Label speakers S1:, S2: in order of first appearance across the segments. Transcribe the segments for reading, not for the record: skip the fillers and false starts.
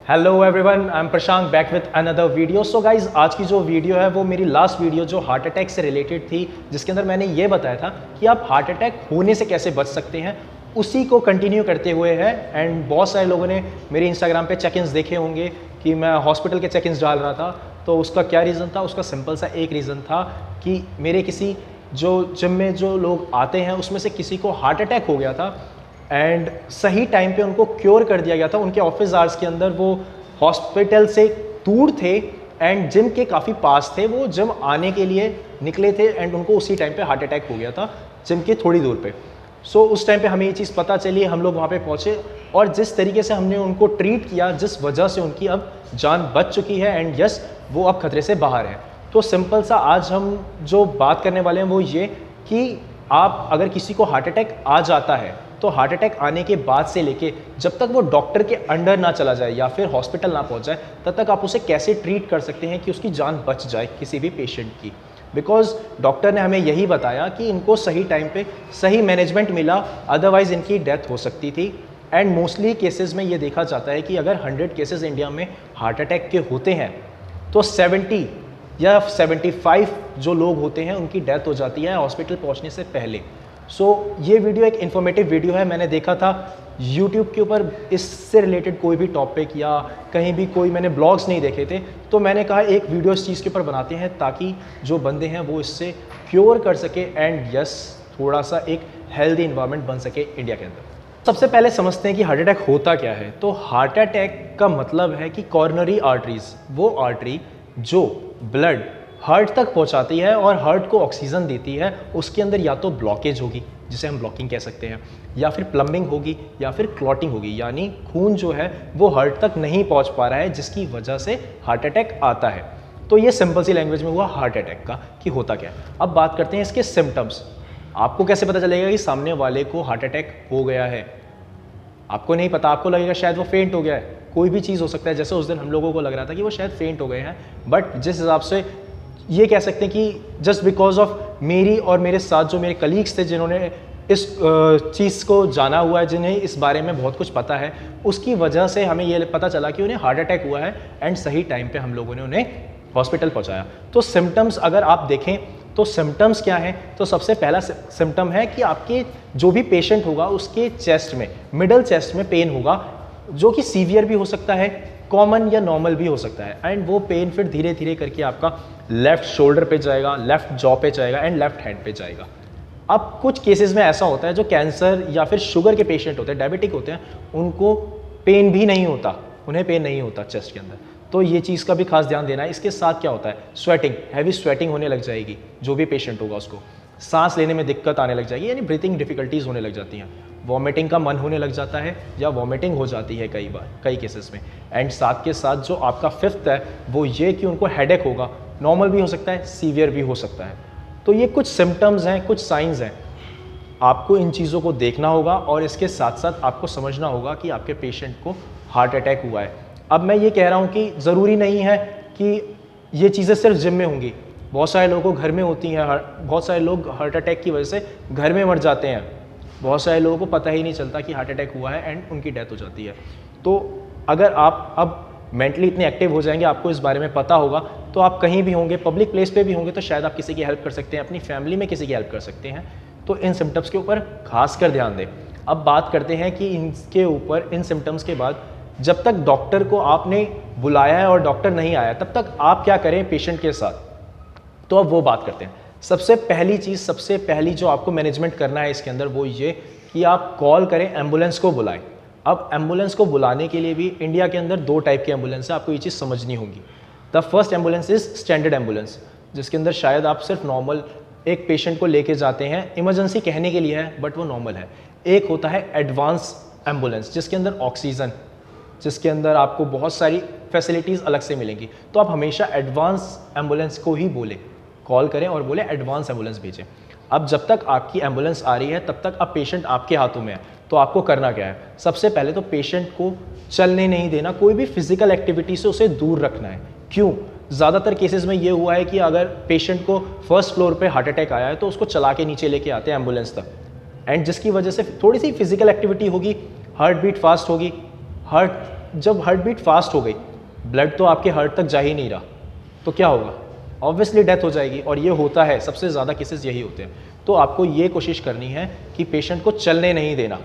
S1: Hello everyone, I am Prashant back with another video. So guys, आज की जो video है वो मेरी लास्ट वीडियो जो हार्ट अटैक से रिलेटेड थी, जिसके अंदर मैंने ये बताया था कि आप हार्ट अटैक होने से कैसे बच सकते हैं, उसी को कंटिन्यू करते हुए है। एंड बहुत सारे लोगों ने मेरे इंस्टाग्राम पे चेक इन्स देखे होंगे कि मैं हॉस्पिटल के चेक इन्स डाल रहा था। तो उसका क्या रीज़न था? उसका सिंपल सा एक रीज़न था कि मेरे किसी जो जिम में जो लोग आते हैं उसमें से किसी को हार्ट अटैक हो गया था एंड सही टाइम पे उनको क्योर कर दिया गया था। उनके ऑफिस आवर्स के अंदर वो हॉस्पिटल से दूर थे एंड जिम के काफ़ी पास थे। वो जिम आने के लिए निकले थे एंड उनको उसी टाइम पे हार्ट अटैक हो गया था जिम के थोड़ी दूर पे। सो उस टाइम पे हमें ये चीज़ पता चली, हम लोग वहाँ पे पहुँचे और जिस तरीके से हमने उनको ट्रीट किया, जिस वजह से उनकी अब जान बच चुकी है एंड यस, वो अब खतरे से बाहर है। तो सिंपल सा आज हम जो बात करने वाले हैं वो ये कि आप अगर किसी को हार्ट अटैक आ जाता है तो हार्ट अटैक आने के बाद से लेके जब तक वो डॉक्टर के अंडर ना चला जाए या फिर हॉस्पिटल ना पहुंच जाए, तब तक आप उसे कैसे ट्रीट कर सकते हैं कि उसकी जान बच जाए किसी भी पेशेंट की। बिकॉज डॉक्टर ने हमें यही बताया कि इनको सही टाइम पे सही मैनेजमेंट मिला, अदरवाइज इनकी डेथ हो सकती थी। एंड मोस्टली केसेस में ये देखा जाता है कि अगर 100 केसेस इंडिया में हार्ट अटैक के होते हैं तो 70 या 75 जो लोग होते हैं उनकी डेथ हो जाती है हॉस्पिटल पहुंचने से पहले। ये वीडियो एक इन्फॉर्मेटिव वीडियो है। मैंने देखा था यूट्यूब के ऊपर इससे रिलेटेड कोई भी टॉपिक या कहीं भी कोई मैंने ब्लॉग्स नहीं देखे थे, तो मैंने कहा एक वीडियो इस चीज़ के ऊपर बनाते हैं ताकि जो बंदे हैं वो इससे क्योर कर सके एंड यस, थोड़ा सा एक हेल्दी इन्वायरमेंट बन सके इंडिया के अंदर। सबसे पहले समझते हैं कि हार्ट अटैक होता क्या है। तो हार्ट अटैक का मतलब है कि कॉर्नरी आर्टरीज, वो आर्टरी जो ब्लड हार्ट तक पहुंचाती है और हार्ट को ऑक्सीजन देती है, उसके अंदर या तो ब्लॉकेज होगी जिसे हम ब्लॉकिंग कह सकते हैं, या फिर प्लम्बिंग होगी या फिर क्लॉटिंग होगी, यानी खून जो है वो हार्ट तक नहीं पहुंच पा रहा है जिसकी वजह से हार्ट अटैक आता है। तो ये सिंपल सी लैंग्वेज में हुआ हार्ट अटैक का कि होता क्या है। अब बात करते हैं इसके सिम्टम्स। आपको कैसे पता चलेगा कि सामने वाले को हार्ट अटैक हो गया है? आपको नहीं पता, आपको लगेगा शायद वो फेंट हो गया है, कोई भी चीज़ हो सकता है। जैसे उस दिन हम लोगों को लग रहा था कि वो शायद फेंट हो गए हैं, बट जिस हिसाब से ये कह सकते हैं कि जस्ट बिकॉज ऑफ मेरी और मेरे साथ जो मेरे कलीग्स थे जिन्होंने इस चीज़ को जाना हुआ है, जिन्हें इस बारे में बहुत कुछ पता है, उसकी वजह से हमें ये पता चला कि उन्हें हार्ट अटैक हुआ है एंड सही टाइम पे हम लोगों ने उन्हें हॉस्पिटल पहुंचाया। तो सिम्टम्स अगर आप देखें तो सिम्टम्स क्या हैं, तो सबसे पहला सिम्टम है कि आपके जो भी पेशेंट होगा उसके चेस्ट में, मिडल चेस्ट में पेन होगा, जो कि सीवियर भी हो सकता है, कॉमन या नॉर्मल भी हो सकता है। एंड वो पेन फिर धीरे धीरे करके आपका लेफ्ट शोल्डर पे जाएगा, लेफ्ट जॉ पे जाएगा एंड लेफ्ट हैंड पे जाएगा। अब कुछ केसेस में ऐसा होता है जो कैंसर या फिर शुगर के पेशेंट होते हैं, डायबिटिक होते हैं, उनको पेन भी नहीं होता, उन्हें पेन नहीं होता चेस्ट के अंदर। तो ये चीज़ का भी खास ध्यान देना है। इसके साथ क्या होता है, स्वेटिंग, हैवी स्वेटिंग होने लग जाएगी, जो भी पेशेंट होगा उसको सांस लेने में दिक्कत आने लग जाएगी, यानी ब्रीथिंग डिफिकल्टीज होने लग जाती हैं, वॉमिटिंग का मन होने लग जाता है या वॉमिटिंग हो जाती है कई बार, कई केसेस में। एंड साथ के साथ जो आपका फिफ्थ है वो ये कि उनको हेडेक होगा, नॉर्मल भी हो सकता है, सीवियर भी हो सकता है। तो ये कुछ सिम्टम्स हैं, कुछ साइंस हैं। आपको इन चीज़ों को देखना होगा और इसके साथ साथ आपको समझना होगा कि आपके पेशेंट को हार्ट अटैक हुआ है। अब मैं ये कह रहा हूँ कि ज़रूरी नहीं है कि ये चीज़ें सिर्फ जिम में होंगी, बहुत सारे लोगों को घर में होती हैं। बहुत सारे लोग हार्ट अटैक की वजह से घर में मर जाते हैं, बहुत सारे लोगों को पता ही नहीं चलता कि हार्ट अटैक हुआ है एंड उनकी डेथ हो जाती है। तो अगर आप अब मेंटली इतने एक्टिव हो जाएंगे, आपको इस बारे में पता होगा, तो आप कहीं भी होंगे, पब्लिक प्लेस पे भी होंगे, तो शायद आप किसी की हेल्प कर सकते हैं, अपनी फैमिली में किसी की हेल्प कर सकते हैं। तो इन सिम्टम्स के ऊपर खास कर ध्यान दें। अब बात करते हैं कि इनके ऊपर, इन सिम्टम्स के बाद जब तक डॉक्टर को आपने बुलाया है और डॉक्टर नहीं आया, तब तक आप क्या करें पेशेंट के साथ, तो अब वो बात करते हैं। सबसे पहली चीज़, सबसे पहली जो आपको मैनेजमेंट करना है इसके अंदर, वो ये कि आप कॉल करें, एम्बुलेंस को बुलाएं। अब एम्बुलेंस को बुलाने के लिए भी इंडिया के अंदर 2 टाइप की एम्बुलेंस है, आपको ये चीज़ समझनी होगी। The first ambulance is standard ambulance, जिसके अंदर शायद आप सिर्फ नॉर्मल एक पेशेंट को लेके जाते हैं, इमरजेंसी कहने के लिए है बट वो नॉर्मल है। एक होता है एडवांस एम्बुलेंस, जिसके अंदर ऑक्सीजन, जिसके अंदर आपको बहुत सारी फैसिलिटीज़ अलग से मिलेंगी। तो आप हमेशा एडवांस एम्बुलेंस को ही बोले, कॉल करें और बोले एडवांस एम्बुलेंस भेजें। अब जब तक आपकी एम्बुलेंस आ रही है तब तक अब पेशेंट आपके हाथों में है, तो आपको करना क्या है, सबसे पहले तो पेशेंट को चलने नहीं देना, कोई भी फिजिकल एक्टिविटी से उसे दूर रखना है। क्यों? ज़्यादातर केसेस में ये हुआ है कि अगर पेशेंट को फर्स्ट फ्लोर पे हार्ट अटैक आया है तो उसको चला के नीचे लेके आते हैं एम्बुलेंस तक, एंड जिसकी वजह से थोड़ी सी फिजिकल एक्टिविटी होगी, हार्ट बीट फास्ट होगी, हार्ट जब हार्ट बीट फास्ट हो गई, ब्लड तो आपके हार्ट तक जा ही नहीं रहा, तो क्या होगा? ऑब्वियसली डेथ हो जाएगी। और ये होता है, सबसे ज़्यादा केसेस यही होते हैं। तो आपको ये कोशिश करनी है कि पेशेंट को चलने नहीं देना,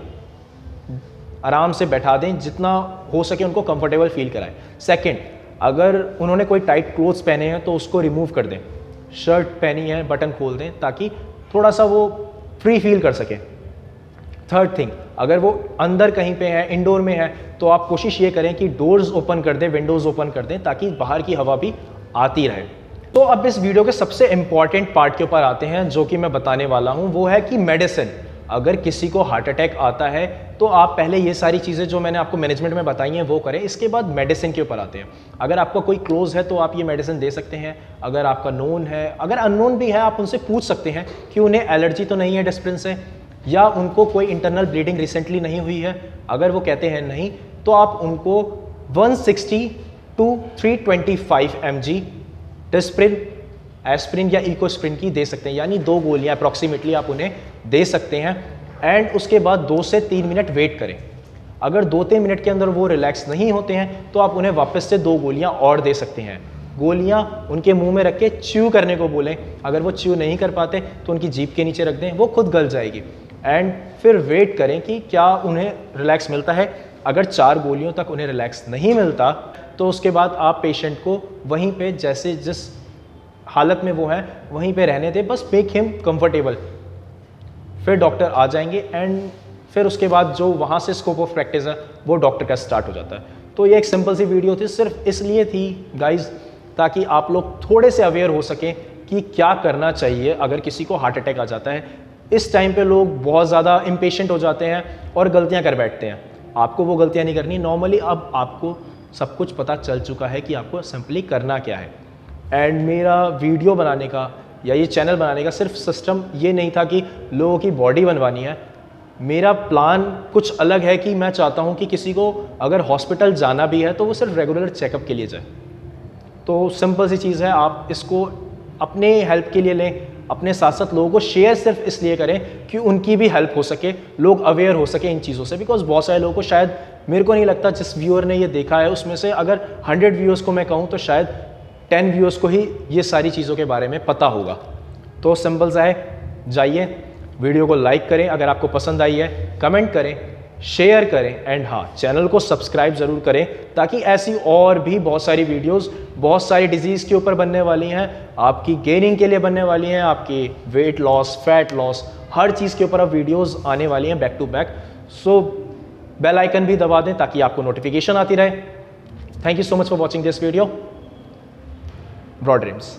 S1: आराम से बैठा दें, जितना हो सके उनको कंफर्टेबल फील कराएं। सेकंड, अगर उन्होंने कोई टाइट क्लोथ्स पहने हैं तो उसको रिमूव कर दें, शर्ट पहनी है बटन खोल दें ताकि थोड़ा सा वो फ्री फील कर सके। थर्ड थिंग, अगर वो अंदर कहीं पे है, इंडोर में है, तो आप कोशिश ये करें कि डोर्स ओपन कर दें, विंडोज़ ओपन कर दें ताकि बाहर की हवा भी आती रहे। तो अब इस वीडियो के सबसे इंपॉर्टेंट पार्ट के ऊपर आते हैं जो कि मैं बताने वाला हूँ, वो है कि मेडिसिन। अगर किसी को हार्ट अटैक आता है तो आप पहले ये सारी चीज़ें जो मैंने आपको मैनेजमेंट में बताई हैं वो करें, इसके बाद मेडिसिन के ऊपर आते हैं। अगर आपका कोई क्लोज है तो आप ये मेडिसिन दे सकते हैं, अगर आपका नोन है, अगर अननोन भी है आप उनसे पूछ सकते हैं कि उन्हें एलर्जी तो नहीं है डिस्प्रिन से, या उनको कोई इंटरनल ब्लीडिंग रिसेंटली नहीं हुई है। अगर वो कहते हैं नहीं, तो आप उनको 160 to 325 mg डिस्प्रिन, एस्प्रिन या इकोस्प्रिन की दे सकते हैं, यानी 2 गोलियां अप्रॉक्सीमेटली आप उन्हें दे सकते हैं। एंड उसके बाद 2 से 3 मिनट वेट करें। अगर 2-3 मिनट के अंदर वो रिलैक्स नहीं होते हैं तो आप उन्हें वापस से 2 गोलियां और दे सकते हैं। गोलियां उनके मुंह में रख के च्यू करने को बोलें। अगर वो च्यू नहीं कर पाते तो उनकी जीभ के नीचे रख दें, वो खुद गल जाएगी। एंड फिर वेट करें कि क्या उन्हें रिलैक्स मिलता है। अगर 4 गोलियों तक उन्हें रिलैक्स नहीं मिलता तो उसके बाद आप पेशेंट को वहीं पे जैसे जिस हालत में वो है वहीं पे रहने दें, बस मेक हिम कंफर्टेबल। फिर डॉक्टर आ जाएंगे एंड फिर उसके बाद जो वहाँ से स्कोप ऑफ प्रैक्टिस है वो डॉक्टर का स्टार्ट हो जाता है। तो ये एक सिंपल सी वीडियो थी, सिर्फ इसलिए थी गाइज ताकि आप लोग थोड़े से अवेयर हो सकें कि क्या करना चाहिए अगर किसी को हार्ट अटैक आ जाता है। इस टाइम पे लोग बहुत ज़्यादा इम्पेशेंट हो जाते हैं और गलतियाँ कर बैठते हैं। आपको वो गलतियाँ नहीं करनी। नॉर्मली अब आपको सब कुछ पता चल चुका है कि आपको सिंपली करना क्या है। एंड मेरा वीडियो बनाने का या ये चैनल बनाने का सिर्फ सिस्टम ये नहीं था कि लोगों की बॉडी बनवानी है। मेरा प्लान कुछ अलग है कि मैं चाहता हूँ कि किसी को अगर हॉस्पिटल जाना भी है तो वो सिर्फ रेगुलर चेकअप के लिए जाए। तो सिंपल सी चीज़ है, आप इसको अपने हेल्प के लिए लें, अपने साथ साथ लोगों को शेयर सिर्फ इसलिए करें कि उनकी भी हेल्प हो सके, लोग अवेयर हो सके इन चीज़ों से। बिकॉज बहुत सारे लोगों को, शायद मेरे को नहीं लगता जिस व्यूअर ने ये देखा है उसमें से अगर 100 व्यूअर्स को मैं कहूँ तो शायद 10 व्यूअर्स को ही ये सारी चीज़ों के बारे में पता होगा। तो सिंपल सा है, जाइए वीडियो को लाइक करें, अगर आपको पसंद आई है कमेंट करें, शेयर करें एंड हाँ, चैनल को सब्सक्राइब ज़रूर करें ताकि ऐसी और भी बहुत सारी वीडियोस बहुत सारी डिजीज़ के ऊपर बनने वाली हैं, आपकी गेनिंग के लिए बनने वाली हैं, आपकी वेट लॉस, फैट लॉस, हर चीज़ के ऊपर अब वीडियोस आने वाली हैं back to back. So bell icon भी दबा दें ताकि आपको नोटिफिकेशन आती रहे। Thank you so much for watching this video. Broad dreams.